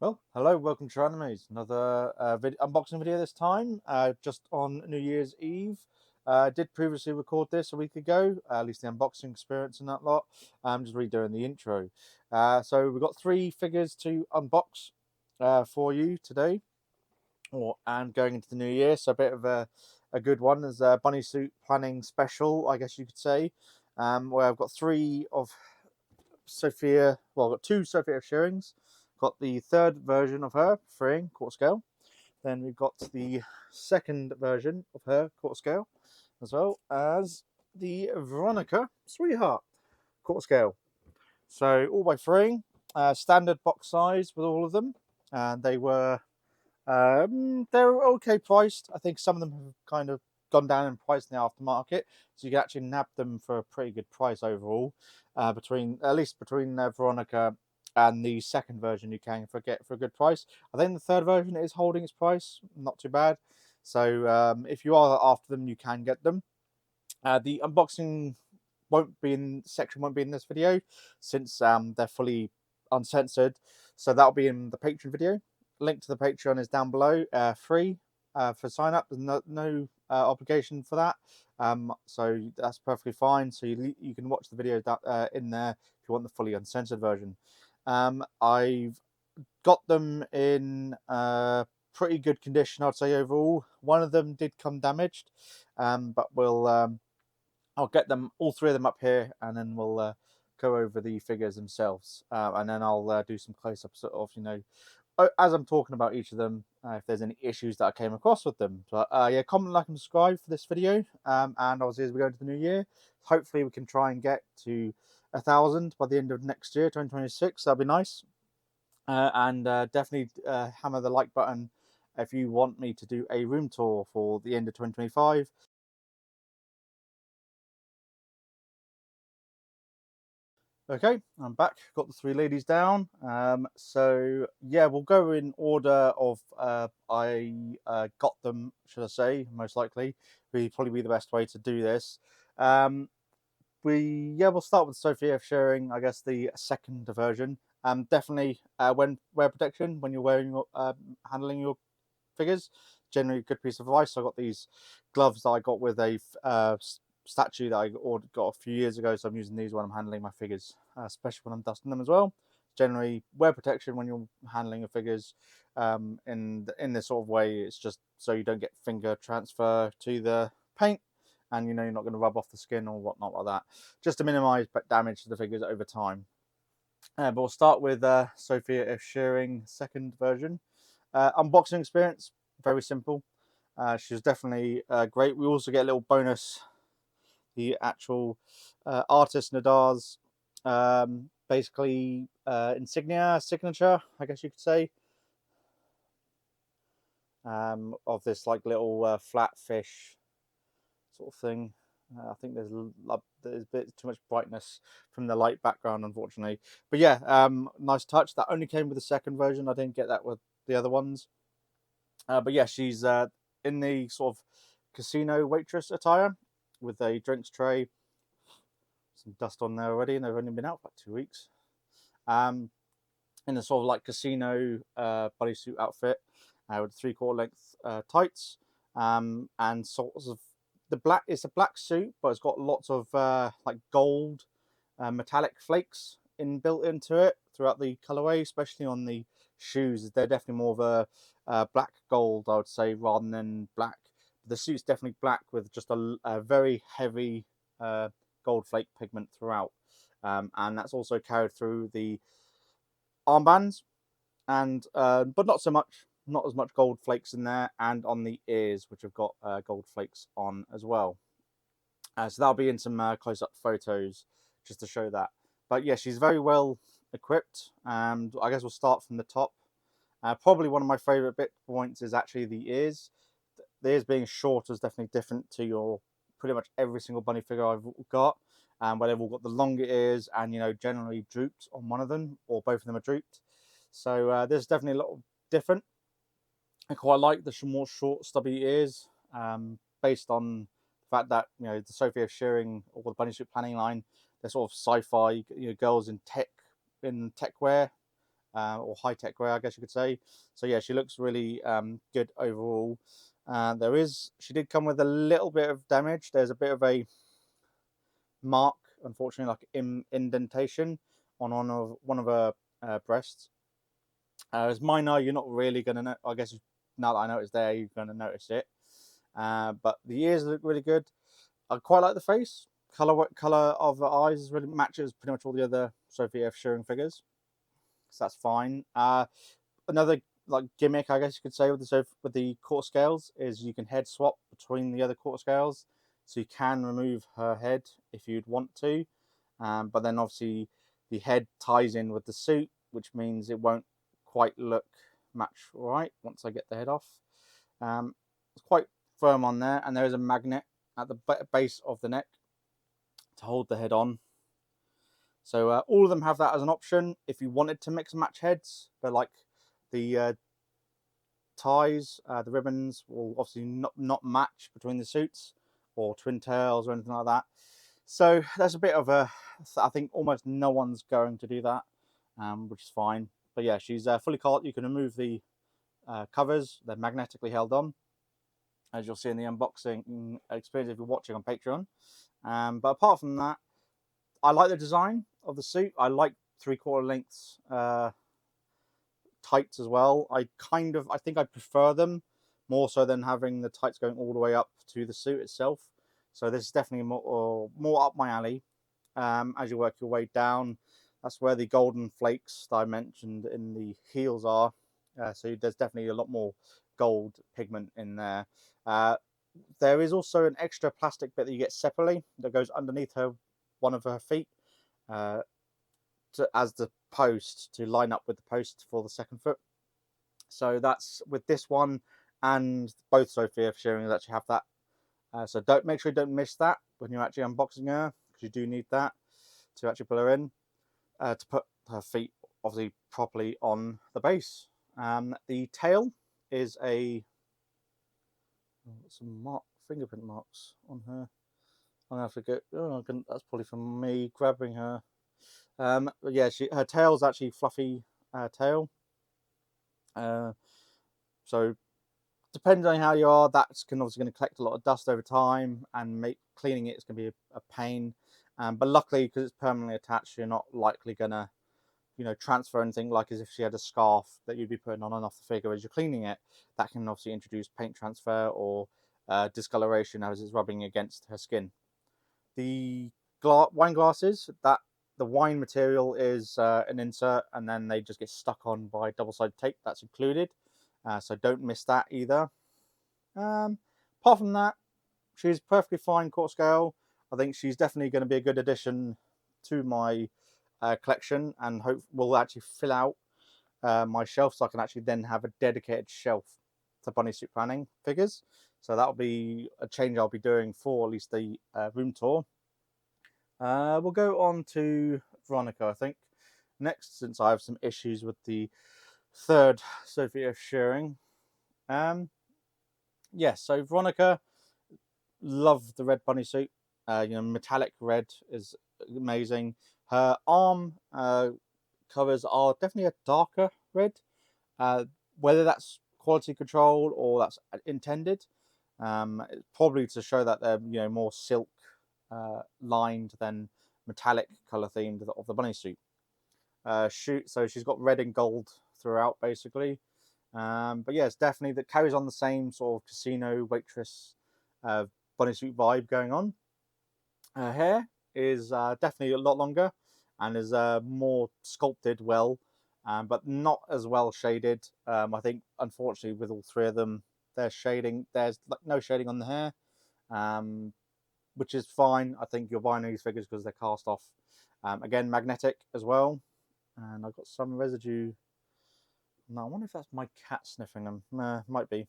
Well, hello, welcome to Animes. Another unboxing video this time, just on New Year's Eve. Did previously record this a week ago, at least the unboxing experience and that lot. I'm just redoing the intro. So we've got three figures to unbox for you today, and going into the new year. So a bit of a good one. There's a bunny suit planning special, I guess you could say, where I've got three of Sophia. Well, I've got two Sophia Shearings. Got the third version of her, freeing quarter scale. Then we've got the second version of her quarter scale, as well as the Veronica Sweetheart quarter scale. So all by freeing, standard box size with all of them, and they're okay priced. I think some of them have kind of gone down in price in the aftermarket, so you can actually nab them for a pretty good price overall. Between Veronica and the second version, you can get for a good price. I think the third version is holding its price, not too bad. So if you are after them, you can get them. The unboxing section won't be in this video since they're fully uncensored, so that'll be in the Patreon video. Link to the Patreon is down below, free for sign up. There's no obligation for that, so that's perfectly fine. So you can watch the videos in there if you want the fully uncensored version. I've got them in pretty good condition, I'd say, overall. One of them did come damaged, but I'll get them, all three of them, up here, and then we'll go over the figures themselves, and then I'll do some close-ups of, as I'm talking about each of them, if there's any issues that I came across with them. But yeah, comment, like, and subscribe for this video, and obviously as we go into the new year, hopefully we can try and get to 1,000 by the end of next year, 2026. That'd be nice. And definitely hammer the like button if you want me to do a room tour for the end of 2025. Okay, I'm back. Got the three ladies down. So yeah, we'll go in order of I got them, should I say? Most likely, would probably be the best way to do this. We'll start with Sophia Shearing, I guess the second version. Definitely when wear protection when you're wearing handling your figures. Generally, a good piece of advice. I got these gloves that I got with a statue that I got a few years ago, so I'm using these when I'm handling my figures, especially when I'm dusting them as well. Generally, wear protection when you're handling your figures. In this sort of way, it's just so you don't get finger transfer to the paint, and you're not going to rub off the skin or whatnot like that, just to minimise damage to the figures over time. But we'll start with Sophia F. Shearing second version. Unboxing experience, very simple. She was definitely great. We also get a little bonus, the actual artist Nadar's basically signature, I guess you could say, of this like little flat fish sort of thing. I think there's a bit too much brightness from the light background, unfortunately. But yeah, nice touch. That only came with the second version. I didn't get that with the other ones. But yeah, she's in the sort of casino waitress attire with a drinks tray. Some dust on there already, and they've only been out for like 2 weeks. In a sort of like casino bodysuit outfit with 3/4 length tights, and sort of it's a black suit, but it's got lots of like gold metallic flakes built into it throughout the colorway, especially on the shoes. They're definitely more of a black gold, I would say, rather than black. The suit's definitely black with just a very heavy gold flake pigment throughout, and that's also carried through the armbands, and but not so much, not as much gold flakes in there, and on the ears, which have got gold flakes on as well. So that'll be in some close-up photos just to show that. But yeah, she's very well equipped. And I guess we'll start from the top. Probably one of my favorite bit points is actually the ears. The ears being short is definitely different to your pretty much every single bunny figure I've got. Where they've all got the longer ears and generally drooped on one of them, or both of them are drooped. So this is definitely a lot different. I quite like the more short, stubby ears, based on the fact that the Sophia Shearing or the bunny suit planning line, they're sort of sci-fi, girls in tech wear, or high-tech grey, I guess you could say. So yeah, she looks really good overall. She did come with a little bit of damage. There's a bit of a mark, unfortunately, like indentation on one of her breasts. As minor, you're not really going to know. I guess now that I know it's there, you're going to notice it. But the ears look really good. I quite like the face. Color of the eyes really matches pretty much all the other Sophie F. Shearing figures, so that's fine. Another like gimmick, I guess you could say, with the quarter scales is you can head swap between the other quarter scales, so you can remove her head if you'd want to. But then obviously the head ties in with the suit, which means it won't quite look match right once I get the head off. It's quite firm on there, and there is a magnet at the base of the neck to hold the head on. So all of them have that as an option if you wanted to mix and match heads, but like the ties, the ribbons will obviously not match between the suits or twin tails or anything like that. So there's a bit of I think almost no one's going to do that, which is fine. But yeah, she's fully colored. You can remove the covers; they're magnetically held on, as you'll see in the unboxing experience if you're watching on Patreon. But apart from that, I like the design of the suit. I like 3/4 lengths tights as well. I think I prefer them more so than having the tights going all the way up to the suit itself. So this is definitely more up my alley. As you work your way down, that's where the golden flakes that I mentioned in the heels are. So there's definitely a lot more gold pigment in there. There is also an extra plastic bit that you get separately that goes underneath one of her feet as the post to line up with the post for the second foot. So that's with this one, and both Sophie F. Shearing actually have that. So make sure you don't miss that when you're actually unboxing her, because you do need that to actually put her in to put her feet obviously properly on the base. The tail is some fingerprint marks on her. I'm gonna have to go. That's probably from me grabbing her. But yeah, her tail's actually fluffy tail. So depending on how you are, that's obviously going to collect a lot of dust over time, and cleaning it is going to be a pain. But luckily, because it's permanently attached, you're not likely going to, transfer anything like as if she had a scarf that you'd be putting on and off the figure as you're cleaning it. That can obviously introduce paint transfer or discoloration as it's rubbing against her skin. The wine glasses, the wine material is an insert, and then they just get stuck on by double-sided tape. That's included, so don't miss that either. Apart from that, she's perfectly fine quarter scale. I think she's definitely going to be a good addition to my collection, and will actually fill out my shelf, so I can actually then have a dedicated shelf to bunny suit planning figures. So that'll be a change I'll be doing for at least the room tour. We'll go on to Veronica, I think, next, since I have some issues with the third Sophie F. Shearing. Yes, so Veronica, love the red bunny suit. Metallic red is amazing. Her arm covers are definitely a darker red. Whether that's quality control or that's intended, probably to show that they're more silk lined than metallic color themed of the bunny suit. So she's got red and gold throughout basically. But yeah, it's definitely that carries on the same sort of casino waitress bunny suit vibe going on. Her hair is definitely a lot longer and is more sculpted well, but not as well shaded. I think unfortunately with all three of them, there's like no shading on the hair, which is fine. I think you're buying these figures because they're cast off. Again, magnetic as well, and I've got some residue. No, I wonder if that's my cat sniffing them. Might be.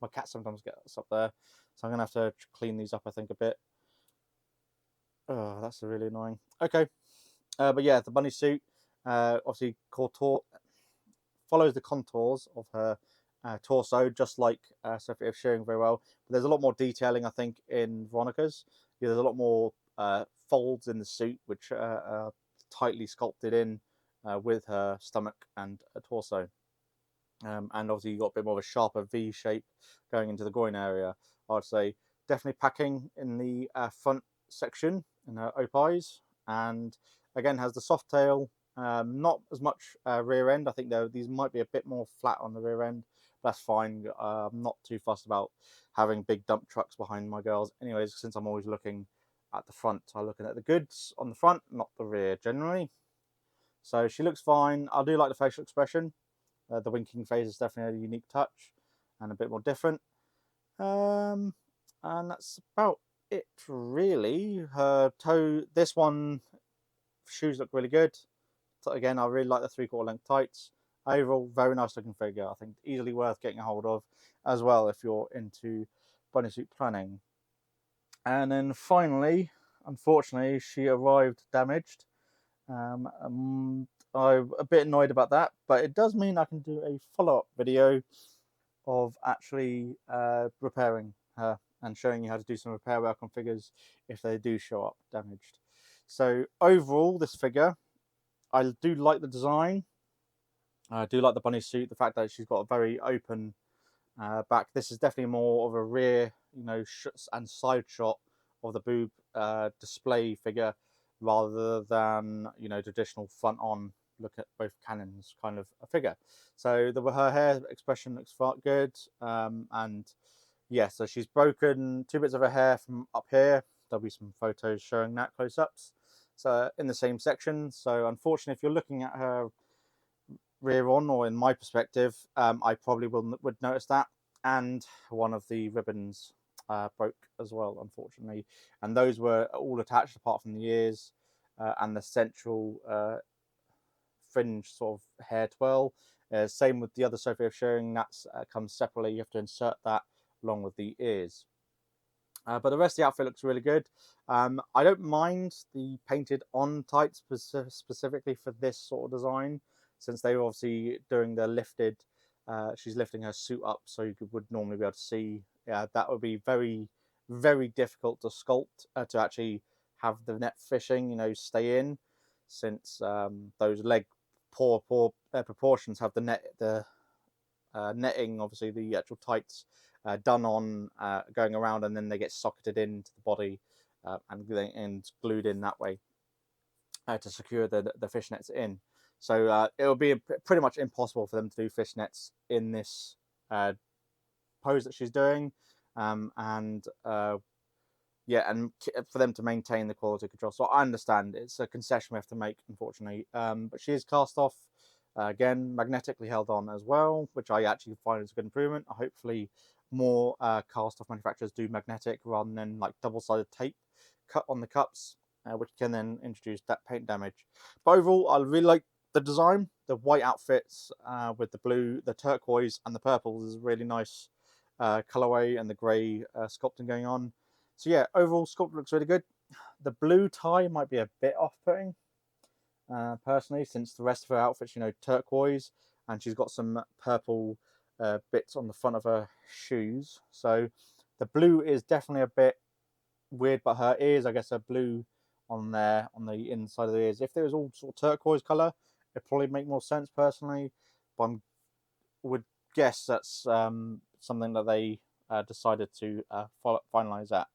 My cat sometimes gets up there, so I'm gonna have to clean these up, I think, a bit. Oh, that's really annoying. Okay, but yeah, the bunny suit obviously follows the contours of her torso, just like Sophie F. Shearing very well. But there's a lot more detailing, I think, in Veronica's. There's a lot more folds in the suit, which are tightly sculpted in with her stomach and torso. And obviously you got a bit more of a sharper V shape going into the groin area. I'd say definitely packing in the front section in her opeyes, and again has the soft tail. Not as much rear end. I think these might be a bit more flat on the rear end. That's fine. I'm not too fussed about having big dump trucks behind my girls. Anyways, since I'm always looking at the front, I'm looking at the goods on the front, not the rear generally. So she looks fine. I do like the facial expression. The winking face is definitely a unique touch and a bit more different. And that's about it, really. Her toe, this one, shoes look really good. So again, I really like the 3/4 length tights. Overall, very nice looking figure. I think easily worth getting a hold of as well if you're into bunny suit planning. And then finally, unfortunately, she arrived damaged. I'm a bit annoyed about that, but it does mean I can do a follow-up video of actually repairing her and showing you how to do some repair work on figures if they do show up damaged. So overall, this figure, I do like the design. I do like the bunny suit, the fact that she's got a very open back. This is definitely more of a rear, and side shot of the boob display figure rather than traditional front on look at both cannons kind of a figure. So her hair expression looks good, and yeah, so she's broken 2 bits of her hair from up here. There'll be some photos showing that close-ups. So in the same section. So unfortunately, if you're looking at her rear on, or in my perspective, I probably would notice that. And one of the ribbons broke as well, unfortunately. And those were all attached apart from the ears and the central fringe sort of hair twirl. Same with the other Sophie of showing, that comes separately. You have to insert that along with the ears. But the rest of the outfit looks really good. I don't mind the painted on tights specifically for this sort of design, since they were obviously doing the lifted. She's lifting her suit up, so you would normally be able to see. Yeah, that would be very, very difficult to sculpt to actually have the net fishing, stay in, since those leg poor proportions have the netting, obviously the actual tights done on going around, and then they get socketed into the body and glued in that way to secure the fishnets in. So it will be pretty much impossible for them to do fishnets in this pose that she's doing, and for them to maintain the quality control. So I understand it's a concession we have to make, unfortunately. But she is cast off, again, magnetically held on as well, which I actually find is a good improvement. Hopefully more cast off manufacturers do magnetic rather than like double-sided tape cut on the cups, which can then introduce that paint damage. But overall, I really like the design. The white outfits with the blue, the turquoise, and the purples is a really nice colorway, and the grey sculpting going on. So yeah, overall sculpt looks really good. The blue tie might be a bit off-putting, personally, since the rest of her outfit's turquoise, and she's got some purple bits on the front of her shoes. So the blue is definitely a bit weird, but her ears, I guess, are blue on there on the inside of the ears. If there was all sort of turquoise color, it'd probably make more sense personally. But I would guess that's something that they decided to finalize at.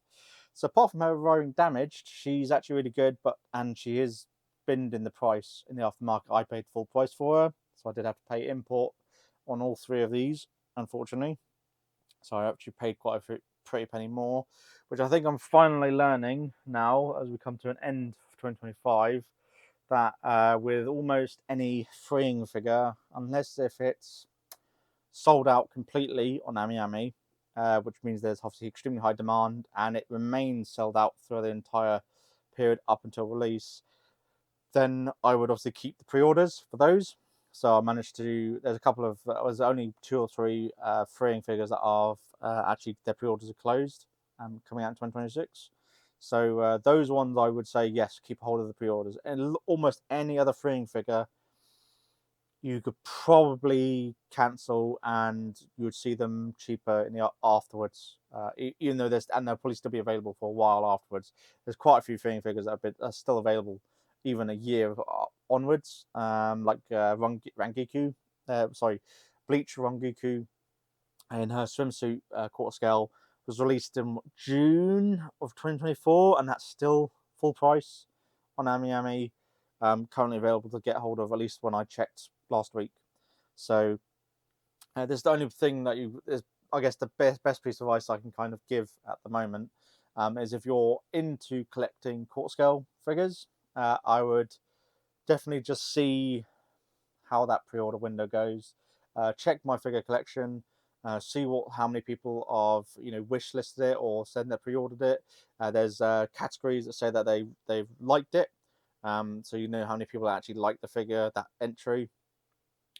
So apart from her arriving damaged, she's actually really good, and she is binned in the price in the aftermarket. I paid full price for her, so I did have to pay import on all 3 of these, unfortunately. So I actually paid quite a pretty penny more, which I think I'm finally learning now as we come to an end of 2025, that with almost any freeing figure, unless if it's sold out completely on AmiAmi, which means there's obviously extremely high demand and it remains sold out through the entire period up until release, then I would obviously keep the pre-orders for those. So I managed to, there's a couple of, there's only 2 or 3 freeing figures that are actually, their pre-orders are closed coming out in 2026. So those ones I would say, yes, keep hold of the pre-orders. And almost any other freeing figure, you could probably cancel and you would see them cheaper in the afterwards, even though and they'll probably still be available for a while afterwards. There's quite a few freeing figures that are still available even a year onwards, like Rangiku, sorry, Bleach Rangiku in her swimsuit quarter scale was released in June of 2024, and that's still full price on AmiAmi. Currently available to get hold of, at least when I checked last week. So this is the only thing that is, I guess, the best piece of advice I can kind of give at the moment, is if you're into collecting quarter scale figures, I would definitely just see how that pre-order window goes. Check my figure collection, see how many people have wish listed it or said they pre-ordered it. There's categories that say that they've liked it, so you know how many people actually like the figure, that entry.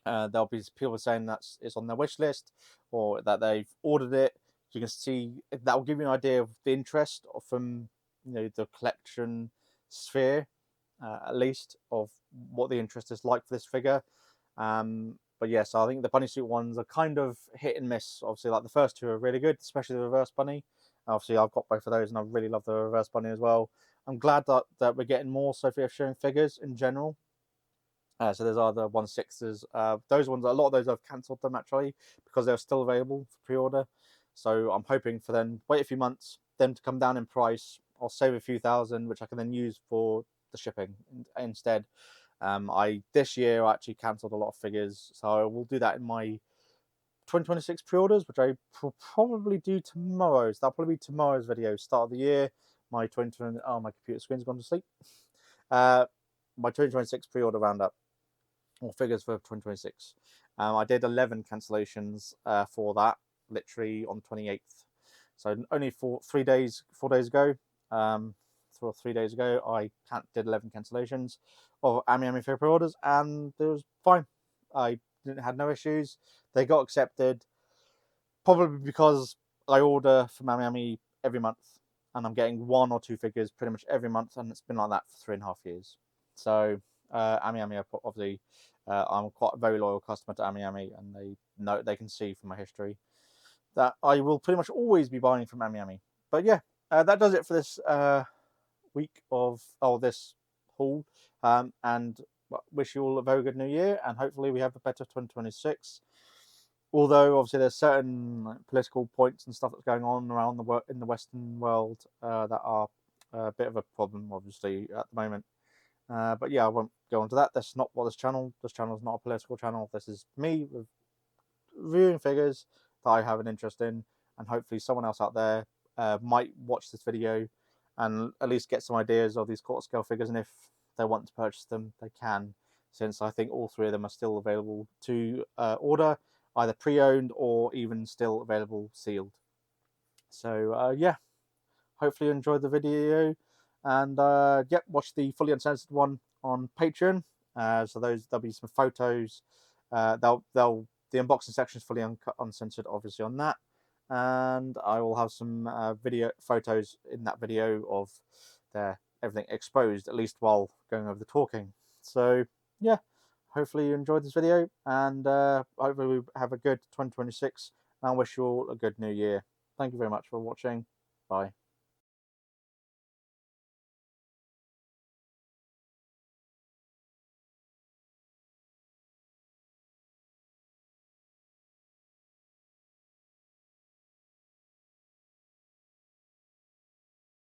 There'll be people saying that it's on their wish list or that they've ordered it. You can see that will give you an idea of the interest from the collection sphere, at least, of what the interest is like for this figure. But yes, I think the bunny suit ones are kind of hit and miss. Obviously, like the first two are really good, especially the reverse bunny. Obviously, I've got both of those, and I really love the reverse bunny as well. I'm glad that we're getting more Sophia Sharing figures in general. So there's other 1/6s. Those ones, a lot of those I've cancelled them actually because they're still available for pre-order. So I'm hoping for them wait a few months, them to come down in price. I'll save a few thousand, which I can then use for the shipping instead. This year I actually cancelled a lot of figures, so I will do that in my 2026 pre-orders, which I will probably do tomorrow. So that'll probably be tomorrow's video, start of the year. My 2020. Oh, my computer screen's gone to sleep. My 2026 pre-order roundup, or figures for 2026. I did 11 cancellations for that, literally on the 28th. So only 4 days ago, 3 days ago, I did 11 cancellations of AmiAmi figure pre-orders, and it was fine. I had no issues. They got accepted, probably because I order from AmiAmi every month, and I'm getting 1 or 2 figures pretty much every month, and it's been like that for 3.5 years. So AmiAmi, obviously, I'm quite a very loyal customer to AmiAmi, and they can see from my history that I will pretty much always be buying from AmiAmi. But yeah, that does it for this week of this haul, and wish you all a very good new year, and hopefully we have a better 2026. Although obviously there's certain political points and stuff that's going on around in the Western world that are a bit of a problem, obviously, at the moment. But yeah, I won't go into that. That's not what this channel is not a political channel. This is me reviewing figures that I have an interest in, and hopefully someone else out there might watch this video and at least get some ideas of these quarter scale figures, and if they want to purchase them, they can, since I think all 3 of them are still available to order, either pre-owned or even still available sealed. So yeah, hopefully you enjoyed the video, and watch the fully uncensored one on Patreon. So there'll be some photos. The unboxing section is fully uncensored, obviously, on that, and I will have some video photos in that video of everything exposed, at least while going over the talking. So yeah, hopefully you enjoyed this video, and hopefully we have a good 2026, and I wish you all a good new year. Thank you very much for watching. Bye.